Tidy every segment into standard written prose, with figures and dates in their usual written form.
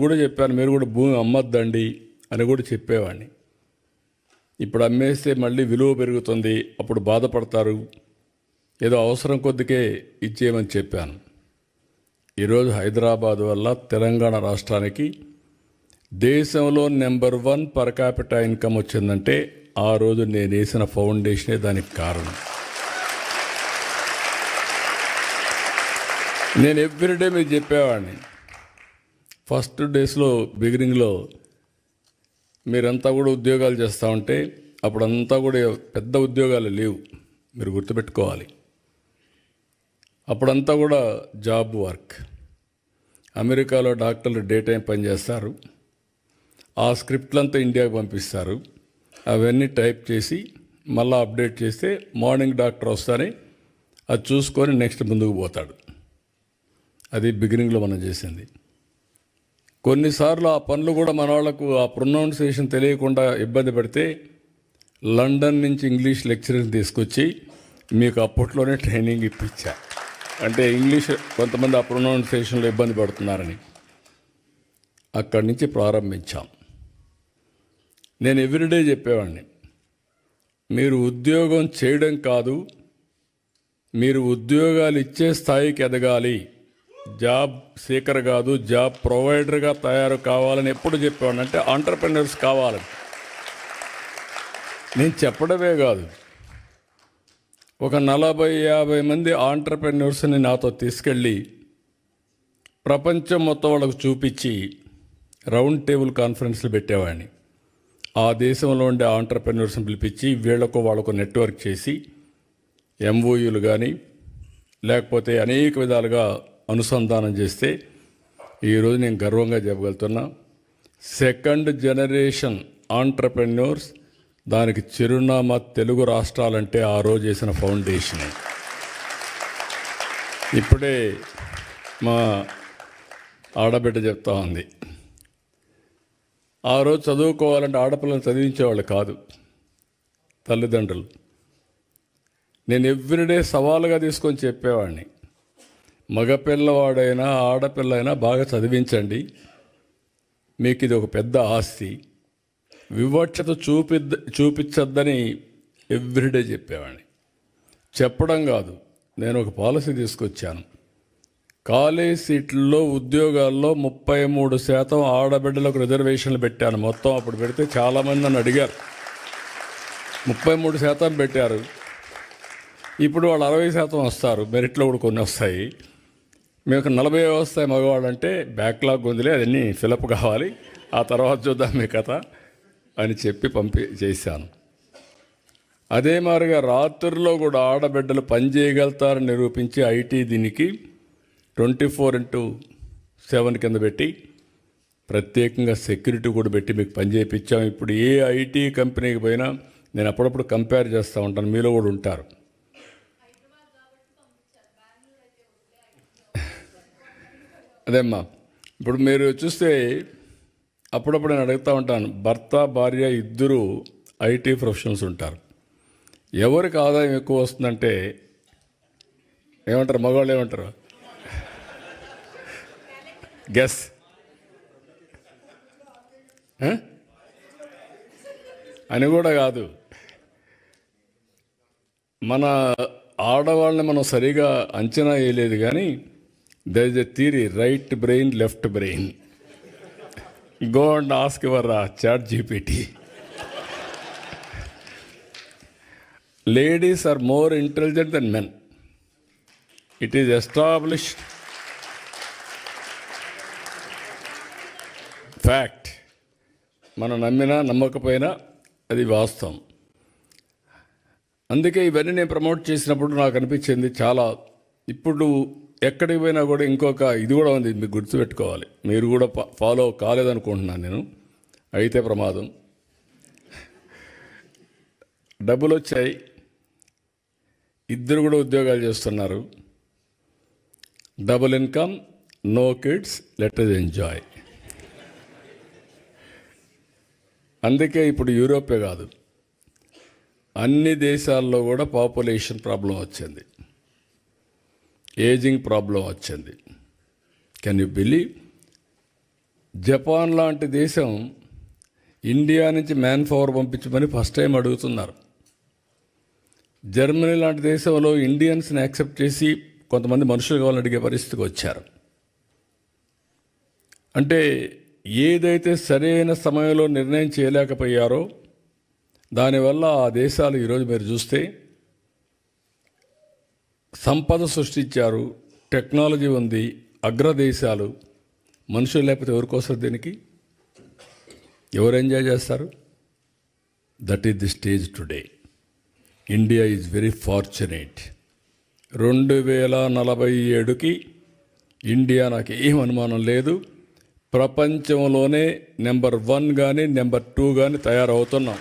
కూడా చెప్పాను, మీరు కూడా భూమి అమ్మద్దండి అని కూడా చెప్పేవాడిని. ఇప్పుడు అమ్మేస్తే మళ్ళీ విలువ పెరుగుతుంది, అప్పుడు బాధపడతారు, ఏదో అవసరం కొద్దికే ఇచ్చేయమని చెప్పాను. ఈరోజు హైదరాబాద్ వల్ల తెలంగాణ రాష్ట్రానికి దేశంలో నెంబర్ 1 పర్ క్యాపిటా ఇన్కమ్ వచ్చిందంటే ఆ రోజు నేను వేసిన ఫౌండేషనే దానికి కారణం. నేను ఎవ్రీడే మీకు చెప్పేవాడిని. ఫస్ట్ డేస్లో బిగినింగ్లో మీరంతా కూడా ఉద్యోగాలు చేస్తూ ఉంటే అప్పుడంతా కూడా పెద్ద ఉద్యోగాలు లేవు, మీరు గుర్తుపెట్టుకోవాలి. అప్పుడంతా కూడా జాబ్ వర్క్. అమెరికాలో డాక్టర్లు డే టైం పనిచేస్తారు, ఆ స్క్రిప్ట్లంతా ఇండియాకి పంపిస్తారు, అవన్నీ టైప్ చేసి మళ్ళీ అప్డేట్ చేస్తే మార్నింగ్ డాక్టర్ వస్తానే అది చూసుకొని నెక్స్ట్ ముందుకు పోతాడు. అది బిగినింగ్లో మనం చేసింది. కొన్నిసార్లు ఆ పనులు కూడా మన వాళ్ళకు ఆ ప్రొనౌన్సియేషన్ తెలియకుండా ఇబ్బంది పడితే లండన్ నుంచి ఇంగ్లీష్ లెక్చరర్ని తీసుకొచ్చి మీకు అప్పట్లోనే ట్రైనింగ్ ఇప్పించా. అంటే ఇంగ్లీష్ కొంతమంది ఆ ప్రొనౌన్సియేషన్లో ఇబ్బంది పడుతున్నారని అక్కడి నుంచి ప్రారంభించాం. నేను ఎవ్రీడే చెప్పేవాడిని, మీరు ఉద్యోగం చేయడం కాదు, మీరు ఉద్యోగాలు ఇచ్చే స్థాయికి ఎదగాలి, జాబ్ సీకర్ కాదు జాబ్ ప్రొవైడర్గా తయారు కావాలని ఎప్పుడు చెప్పేవాడిని. అంటే ఆంటర్‌ప్రెన్యూర్స్ కావాలని నేను చెప్పడమే కాదు, ఒక 40-50 మంది ఆంటర్‌ప్రెన్యూర్స్ని నాతో తీసుకెళ్ళి ప్రపంచం మొత్తం వాళ్ళకు చూపించి రౌండ్ టేబుల్ కాన్ఫరెన్స్లు పెట్టేవాడిని. ఆ దేశంలో ఉండే ఆంటర్‌ప్రెన్యూర్స్ని పిలిపించి వీళ్లకు వాళ్ళకు నెట్వర్క్ చేసి ఎంఓయూలు కానీ లేకపోతే అనేక విధాలుగా అనుసంధానం చేస్తే ఈరోజు నేను గర్వంగా చెప్పగలుగుతున్నా, 2nd జనరేషన్ ఆంటర్‌ప్రెన్యూర్స్, దానికి చిరునామా తెలుగు రాష్ట్రాలంటే ఆ రోజు చేసిన ఫౌండేషనే. ఇప్పుడే మా ఆడబిడ్డ చెప్తా ఉంది, ఆ రోజు చదువుకోవాలంటే ఆడపిల్లలు చదివించేవాళ్ళు కాదు తల్లిదండ్రులు. నేను ఎవ్రీడే సవాలుగా తీసుకొని చెప్పేవాడిని, మగపిల్లవాడైనా ఆడపిల్లైనా బాగా చదివించండి, మీకు ఇది ఒక పెద్ద ఆస్తి, వివక్షత చూపించద్దని ఎవ్రీడే చెప్పేవాడిని. చెప్పడం కాదు, నేను ఒక పాలసీ తీసుకొచ్చాను. కాలేజ్ సీట్లలో ఉద్యోగాల్లో 33% ఆడబిడ్డలకు రిజర్వేషన్లు పెట్టాను. మొత్తం అప్పుడు పెడితే చాలామంది నన్ను అడిగారు, 33% పెట్టారు, ఇప్పుడు వాళ్ళు 60% వస్తారు, మెరిట్లో కూడా కొన్ని వస్తాయి, మీకు 40 వస్తాయి మగవాళ్ళంటే బ్యాక్లాగ్ ఉందిలే, అదన్నీ ఫిలప్ కావాలి, ఆ తర్వాత చూద్దాం మీ కథ అని చెప్పి చేశాను. అదే మాదిరిగా రాత్రుల్లో కూడా ఆడబిడ్డలు పనిచేయగలుగుతారని నిరూపించి ఐటీ దీనికి 24/7 కింద పెట్టి ప్రత్యేకంగా సెక్యూరిటీ కూడా పెట్టి మీకు పని చేయించాం. ఇప్పుడు ఏ ఐటీ కంపెనీకి పోయినా నేను అప్పుడప్పుడు కంపేర్ చేస్తూ ఉంటాను, మీలో కూడా ఉంటారు. అదేమ్మా, ఇప్పుడు మీరు చూస్తే అప్పుడప్పుడు నేను అడుగుతూ ఉంటాను, భర్త భార్య ఇద్దరు ఐటీ ప్రొఫెషనల్స్ ఉంటారు, ఎవరికి ఆదాయం ఎక్కువ వస్తుందంటే ఏమంటారు, మగవాళ్ళు ఏమంటారు, గెస్ అని కూడా కాదు, మన ఆడవాళ్ళని మనం సరిగా అంచనా వేయలేదు. కానీ there is a theory, right brain, left brain. Go and ask your ChatGPT. Ladies are more intelligent than men. It is established fact. మనం నమ్మినా నమ్మకపోయినా అది వాస్తవం. అందుకే ఇవన్నీ నేను ప్రమోట్ చేసినప్పుడు నాకు అనిపించింది చాలా, ఇప్పుడు ఎక్కడికి పోయినా కూడా ఇంకొక ఇది కూడా ఉంది, మీకు గుర్తుపెట్టుకోవాలి, మీరు కూడా ఫాలో కాలేదనుకుంటున్నాను నేను, అయితే ప్రమాదం. డబ్బులు వచ్చాయి, ఇద్దరు కూడా ఉద్యోగాలు చేస్తున్నారు, double income, no kids, let us enjoy. అందుకే ఇప్పుడు యూరోపే కాదు అన్ని దేశాల్లో కూడా పాపులేషన్ ప్రాబ్లం వచ్చింది, ఏజింగ్ ప్రాబ్లం వచ్చింది. Can you believe? జపాన్ లాంటి దేశం ఇండియా నుంచి మ్యాన్ పవర్ పంపించమని ఫస్ట్ టైం అడుగుతున్నారు. జర్మనీ లాంటి దేశంలో ఇండియన్స్ని యాక్సెప్ట్ చేసి కొంతమంది మనుషులు కావాలని అడిగే పరిస్థితికి వచ్చారు. అంటే ఏదైతే సరైన సమయంలో నిర్ణయం చేయలేకపోయారో దానివల్ల ఆ దేశాలు ఈరోజు మీరు చూస్తే సంపద సృష్టించారు, టెక్నాలజీ ఉంది, అగ్రదేశాలు. మనుషులు లేకపోతే ఎవరికోసం దీనికి ఎవరు ఎంజాయ్ చేస్తారు? That is the stage today. India is very fortunate. 2047కి ఇండియా నాకు ఏం అనుమానం లేదు, ప్రపంచంలోనే నెంబర్ 1 కానీ నెంబర్ 2 కానీ తయారవుతున్నాం.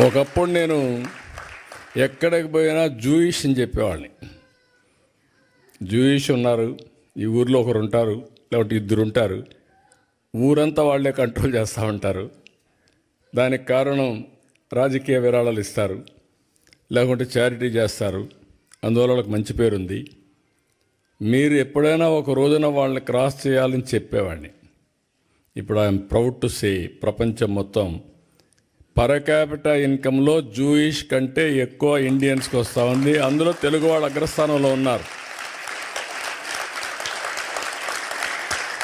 ఒకప్పుడు నేను ఎక్కడికి పోయినా జూయిష్ అని చెప్పేవాడిని. జూయిష్ ఉన్నారు, ఈ ఊర్లో ఒకరు ఉంటారు, లేకపోతే 2 ఉంటారు, ఊరంతా వాళ్ళే కంట్రోల్ చేస్తూ ఉంటారు. దానికి కారణం రాజకీయ విరాళాలు ఇస్తారు, లేకుంటే చారిటీ చేస్తారు, అందువల్ల వాళ్ళకి మంచి పేరుంది. మీరు ఎప్పుడైనా ఒక రోజున వాళ్ళని క్రాస్ చేయాలని చెప్పేవాడిని. ఇప్పుడు ఐఎమ్ ప్రౌడ్ టు సే ప్రపంచం మొత్తం పర్ క్యాపిటల్ ఇన్కంలో జూయిష్ కంటే ఎక్కువ ఇండియన్స్కి వస్తూ ఉంది. అందులో తెలుగు వాళ్ళు అగ్రస్థానంలో ఉన్నారు.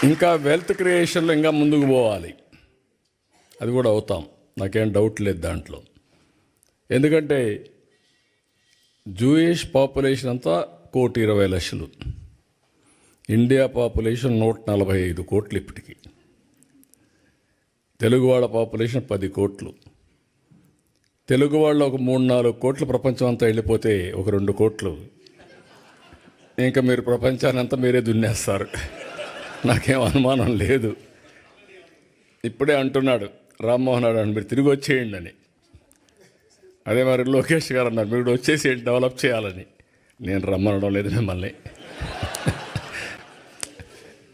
ఇంకా వెల్త్ క్రియేషన్లో ఇంకా ముందుకు పోవాలి, అది కూడా అవుతాం, నాకేం డౌట్ లేదు దాంట్లో. ఎందుకంటే జూయిష్ పాపులేషన్ అంతా 1,20,00,000, ఇండియా పాపులేషన్ 145 కోట్లు ఇప్పటికి, తెలుగు వాళ్ళ పాపులేషన్ 10 కోట్లు. తెలుగు వాళ్ళు ఒక 3-4 కోట్లు ప్రపంచం అంతా వెళ్ళిపోతే ఒక 2 కోట్లు ఇంకా మీరు ప్రపంచాన్ని అంతా మీరే దున్నేస్తారు, నాకేం అనుమానం లేదు. ఇప్పుడే అంటున్నాడు రామ్మోహన్ రావు అని, మీరు తిరిగి వచ్చేయండి అని. అదే మరి లోకేష్ గారు అన్నారు, మీరు వచ్చేసేయండి డెవలప్ చేయాలని. నేను రమ్మనడం లేదు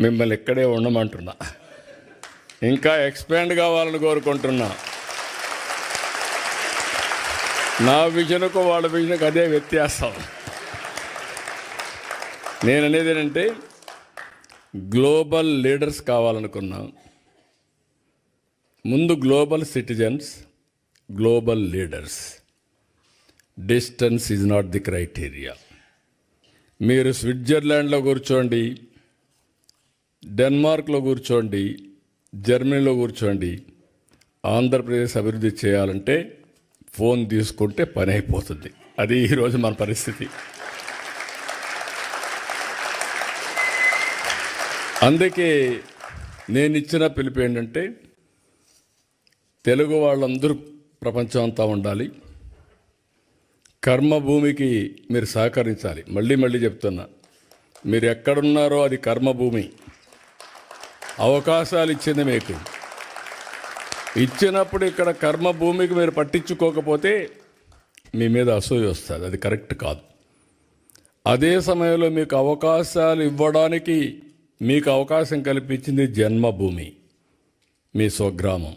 మిమ్మల్ని ఇక్కడే ఉండమంటున్నా, ఇంకా ఎక్స్పాండ్ కావాలని కోరుకుంటున్నా. నా విజన్కు వాళ్ళ విజన్కు అదే వ్యత్యాసం. నేను అనేది ఏంటంటే గ్లోబల్ లీడర్స్ కావాలనుకున్నా. ముందు global citizens, global leaders. Distance is not the criteria. మీరు స్విట్జర్లాండ్లో కూర్చోండి, డెన్మార్క్లో కూర్చోండి, జర్మనీలో కూర్చోండి, ఆంధ్రప్రదేశ్ అభివృద్ధి చేయాలంటే ఫోన్ తీసుకుంటే పని అయిపోతుంది. అది ఈరోజు మన పరిస్థితి. అందుకే నేను ఇచ్చిన పిలుపు ఏంటంటే తెలుగు వాళ్ళందరూ ప్రపంచం అంతా ఉండాలి. కర్మభూమికి మీరు సహకరించాలి. మళ్ళీ చెప్తున్నా, మీరు ఎక్కడున్నారో అది కర్మభూమి. అవకాశాలు ఇచ్చింది మీకు. ఇచ్చినప్పుడు ఇక్కడ కర్మభూమికి మీరు పట్టించుకోకపోతే మీ మీద అసూయ వస్తుంది, అది కరెక్ట్ కాదు. అదే సమయంలో మీకు అవకాశాలు ఇవ్వడానికి మీకు అవకాశం కల్పించింది జన్మభూమి, మీ స్వగ్రామం.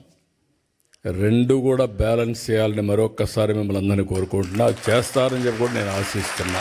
2 కూడా బ్యాలెన్స్ చేయాలని మరొక్కసారి మిమ్మల్ని అందరినీ కోరుకుంటున్నా. చేస్తారని చెప్పి కూడా నేను ఆశిస్తున్నా.